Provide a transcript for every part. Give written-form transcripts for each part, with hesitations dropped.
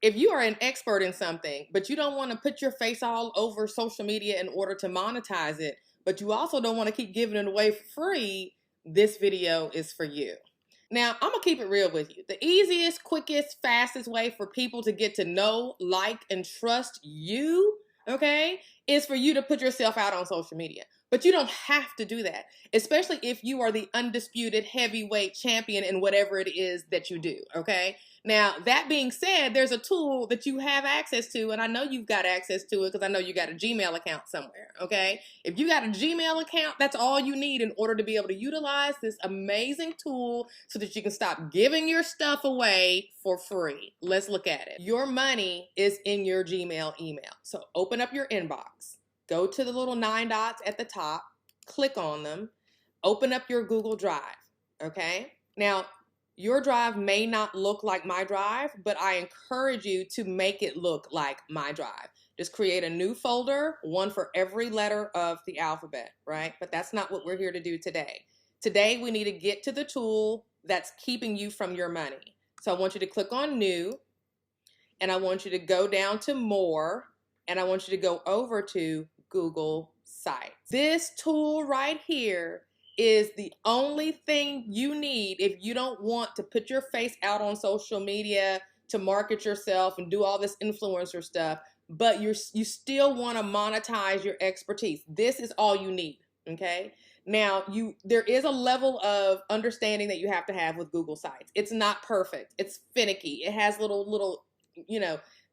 If you are an expert in something, but you don't want to put your face all over social media in order to monetize it, but you also don't want to keep giving it away for free, this video is for you. Now, I'm going to keep it real with you. The easiest, quickest, fastest way for people to get to know, like, and trust you, okay, is for you to put yourself out on social media. But you don't have to do that, especially if you are the undisputed heavyweight champion in whatever it is that you do, okay? Now, that being said, there's a tool that you have access to, and I know you've got access to it because I know you got a Gmail account somewhere, okay? If you got a Gmail account, that's all you need in order to be able to utilize this amazing tool so that you can stop giving your stuff away for free. Let's look at it. Your money is in your Gmail email. So open up your inbox, go to the little 9 dots at the top, click on them, open up your Google Drive, okay? Now, your drive may not look like my drive, but I encourage you to make it look like my drive. Just create a new folder, one for every letter of the alphabet, right? But that's not what we're here to do today. Today, we need to get to the tool that's keeping you from your money. So I want you to click on New, and I want you to go down to More, and I want you to go over to Google Sites. This tool right here is the only thing you need if you don't want to put your face out on social media to market yourself and do all this influencer stuff, but you still want to monetize your expertise. This is all you need, okay? Now, there is a level of understanding that you have to have with Google Sites. It's not perfect. It's finicky. It has little,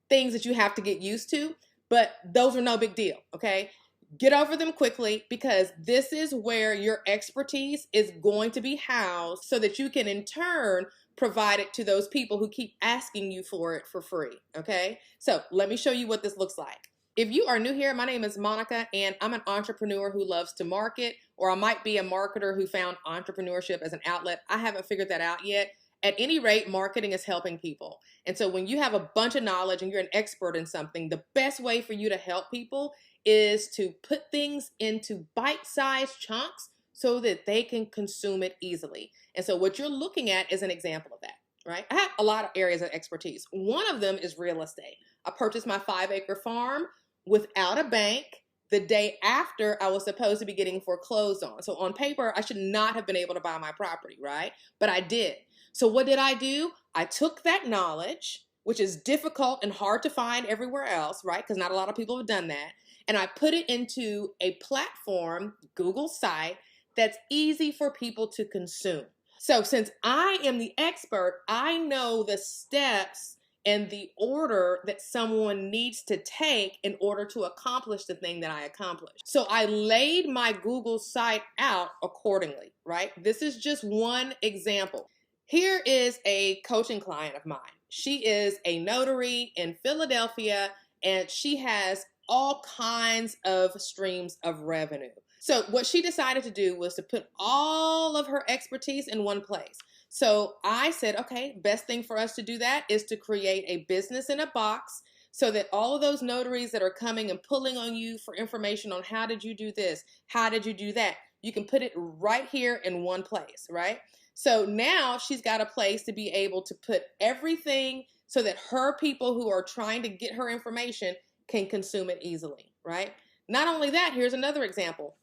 things that you have to get used to, but those are no big deal, okay? Get over them quickly because this is where your expertise is going to be housed so that you can in turn provide it to those people who keep asking you for it for free, okay? So let me show you what this looks like. If you are new here, my name is Monica and I'm an entrepreneur who loves to market, or I might be a marketer who found entrepreneurship as an outlet. I haven't figured that out yet. At any rate, marketing is helping people. And so when you have a bunch of knowledge and you're an expert in something, the best way for you to help people is to put things into bite-sized chunks so that they can consume it easily. And so what you're looking at is an example of that, right? I have a lot of areas of expertise. One of them is real estate. I purchased my 5-acre farm without a bank the day after I was supposed to be getting foreclosed on. So on paper, I should not have been able to buy my property, right? But I did. So what did I do? I took that knowledge, which is difficult and hard to find everywhere else, right? Because not a lot of people have done that. And I put it into a platform, Google site, that's easy for people to consume. So since I am the expert, I know the steps and the order that someone needs to take in order to accomplish the thing that I accomplished. So I laid my Google site out accordingly, right? This is just one example. Here is a coaching client of mine. She is a notary in Philadelphia, and she has all kinds of streams of revenue. So what she decided to do was to put all of her expertise in one place. So I said, okay, best thing for us to do that is to create a business in a box so that all of those notaries that are coming and pulling on you for information on how did you do this, how did you do that, you can put it right here in one place, right? So now she's got a place to be able to put everything so that her people who are trying to get her information can consume it easily, right? Not only that, here's another example.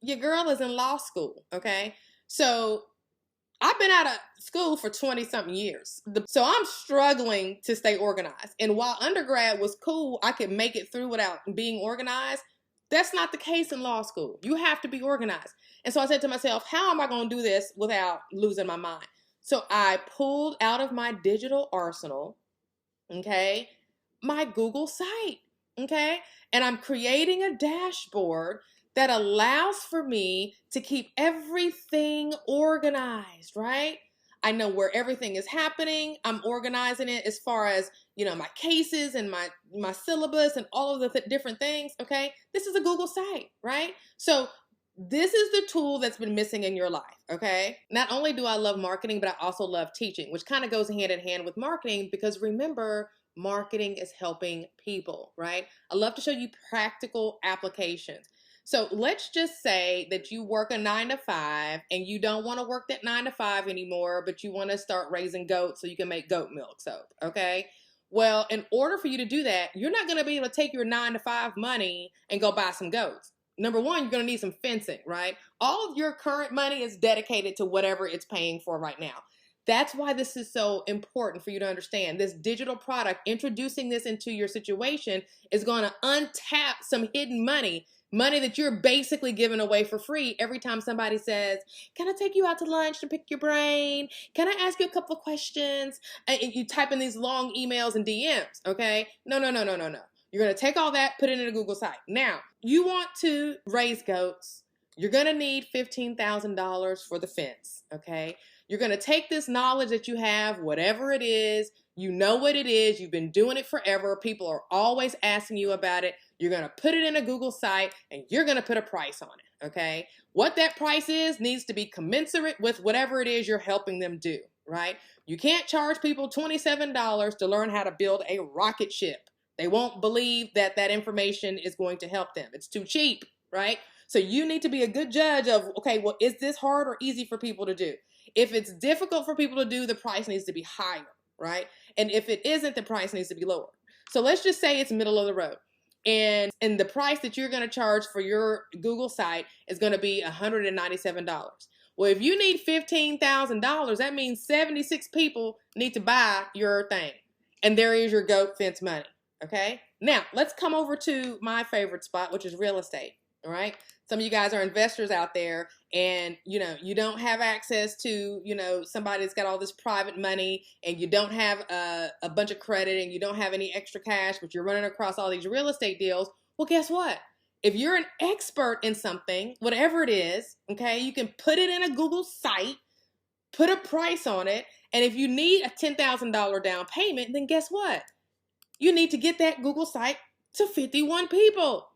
Your girl is in law school, okay? So I've been out of school for 20-something years. So I'm struggling to stay organized. And while undergrad was cool, I could make it through without being organized. That's not the case in law school. You have to be organized. And so I said to myself, how am I going to do this without losing my mind? So I pulled out of my digital arsenal, okay, my Google site, okay? And I'm creating a dashboard that allows for me to keep everything organized, right? I know where everything is happening. I'm organizing it as far as, my cases and my syllabus and all of the different things, okay? This is a Google site, right? So this is the tool that's been missing in your life, okay? Not only do I love marketing, but I also love teaching, which kind of goes hand in hand with marketing because remember, marketing is helping people, right? I love to show you practical applications. So let's just say that you work a 9-to-5 and you don't want to work that 9-to-5 anymore, but you want to start raising goats so you can make goat milk soap, okay? Well, in order for you to do that, you're not going to be able to take your 9 to 5 money and go buy some goats. Number one, you're going to need some fencing, right? All of your current money is dedicated to whatever it's paying for right now. That's why this is so important for you to understand. This digital product, introducing this into your situation, is going to untap some hidden money that you're basically giving away for free every time somebody says, can I take you out to lunch to pick your brain? Can I ask you a couple of questions? And you type in these long emails and DMs, okay? No. You're going to take all that, put it in a Google site. Now, you want to raise goats. You're going to need $15,000 for the fence, okay? You're going to take this knowledge that you have, whatever it is, you know what it is, you've been doing it forever, people are always asking you about it. You're going to put it in a Google site and you're going to put a price on it, okay? What that price is needs to be commensurate with whatever it is you're helping them do, right? You can't charge people $27 to learn how to build a rocket ship. They won't believe that that information is going to help them. It's too cheap, right? So you need to be a good judge of, okay, well, is this hard or easy for people to do? If it's difficult for people to do, the price needs to be higher, right? And if it isn't, the price needs to be lower. So let's just say it's middle of the road. And the price that you're going to charge for your Google site is going to be $197. Well, if you need $15,000, that means 76 people need to buy your thing. And there is your goat fence money. Okay, now let's come over to my favorite spot, which is real estate. All right, some of you guys are investors out there, and you don't have access to somebody that's got all this private money, and you don't have a bunch of credit, and you don't have any extra cash, but you're running across all these real estate deals. Well, guess what? If you're an expert in something, whatever it is, okay, you can put it in a Google site, put a price on it, and if you need a $10,000 down payment, then guess what? You need to get that Google site to 51 people.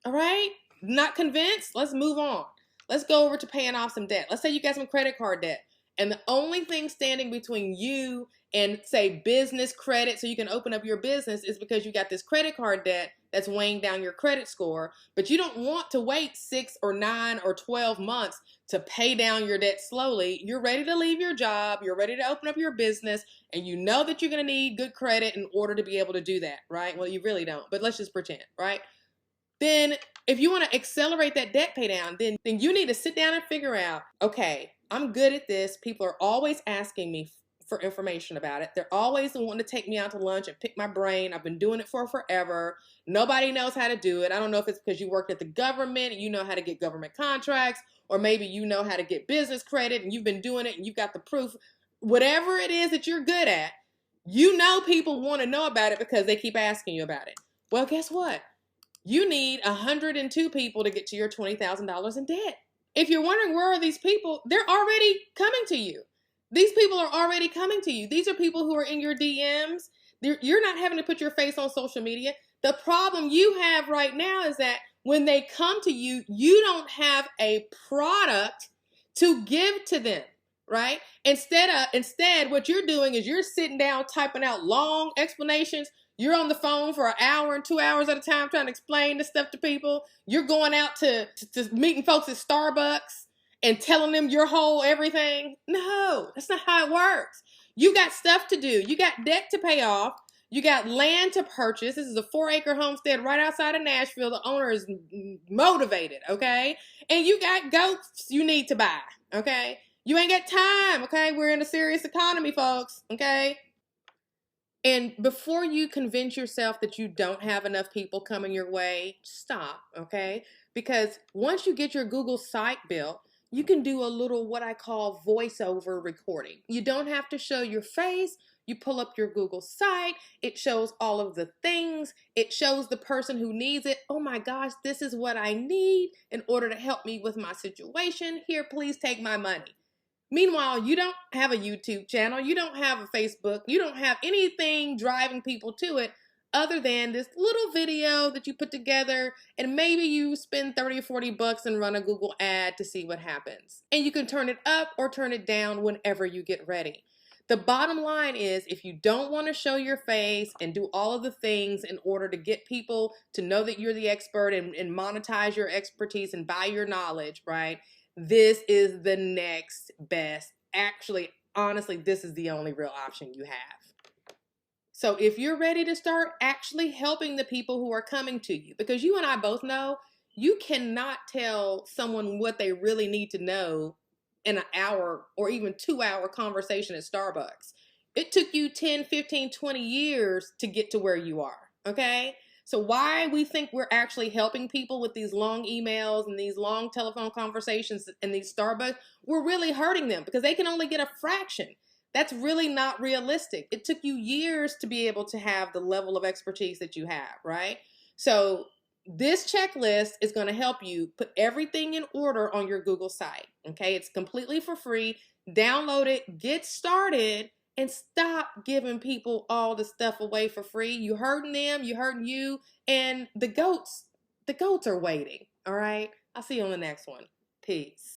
All right? Not convinced? Let's move on. Let's go over to paying off some debt. Let's say you got some credit card debt, and the only thing standing between you and, say, business credit so you can open up your business is because you got this credit card debt that's weighing down your credit score, but you don't want to wait 6 or 9 or 12 months to pay down your debt slowly. You're ready to leave your job. You're ready to open up your business, and you know that you're going to need good credit in order to be able to do that, right? Well, you really don't, but let's just pretend, right? Then if you want to accelerate that debt pay down, then you need to sit down and figure out, okay, I'm good at this. People are always asking me for information about it. They're always wanting to take me out to lunch and pick my brain. I've been doing it for forever. Nobody knows how to do it. I don't know if it's because you worked at the government and you know how to get government contracts, or maybe you know how to get business credit and you've been doing it and you've got the proof. Whatever it is that you're good at, people want to know about it because they keep asking you about it. Well, guess what? You need 102 people to get to your $20,000 in debt. If you're wondering where are these people, they're already coming to you. These people are already coming to you. These are people who are in your DMs. You're not having to put your face on social media. The problem you have right now is that when they come to you, you don't have a product to give to them, right? Instead, what you're doing is you're sitting down typing out long explanations. You're on the phone for an hour and 2 hours at a time trying to explain this stuff to people. You're going out to meeting folks at Starbucks and telling them your whole everything. No, that's not how it works. You got stuff to do. You got debt to pay off. You got land to purchase. This is a 4-acre homestead right outside of Nashville. The owner is motivated, okay? And you got goats you need to buy, okay? You ain't got time, okay? We're in a serious economy, folks, okay? And before you convince yourself that you don't have enough people coming your way, stop, okay? Because once you get your Google site built, you can do a little what I call voiceover recording. You don't have to show your face. You pull up your Google site. It shows all of the things. It shows the person who needs it. Oh my gosh, this is what I need in order to help me with my situation. Here, please take my money. Meanwhile, you don't have a YouTube channel, you don't have a Facebook, you don't have anything driving people to it other than this little video that you put together, and maybe you spend 30 or 40 bucks and run a Google ad to see what happens. And you can turn it up or turn it down whenever you get ready. The bottom line is, if you don't want to show your face and do all of the things in order to get people to know that you're the expert and monetize your expertise and buy your knowledge, right? This is the next best. Actually, honestly, this is the only real option you have. So if you're ready to start actually helping the people who are coming to you, because you and I both know you cannot tell someone what they really need to know in an hour or even 2 hour conversation at Starbucks. It took you 10, 15, 20 years to get to where you are, okay? So why we think we're actually helping people with these long emails and these long telephone conversations and these Starbucks, we're really hurting them because they can only get a fraction. That's really not realistic. It took you years to be able to have the level of expertise that you have, right? So this checklist is going to help you put everything in order on your Google site. Okay, it's completely for free. Download it, get started, and stop giving people all the stuff away for free. You hurting them, you hurting you, and the goats are waiting. All right, I'll see you on the next one. Peace.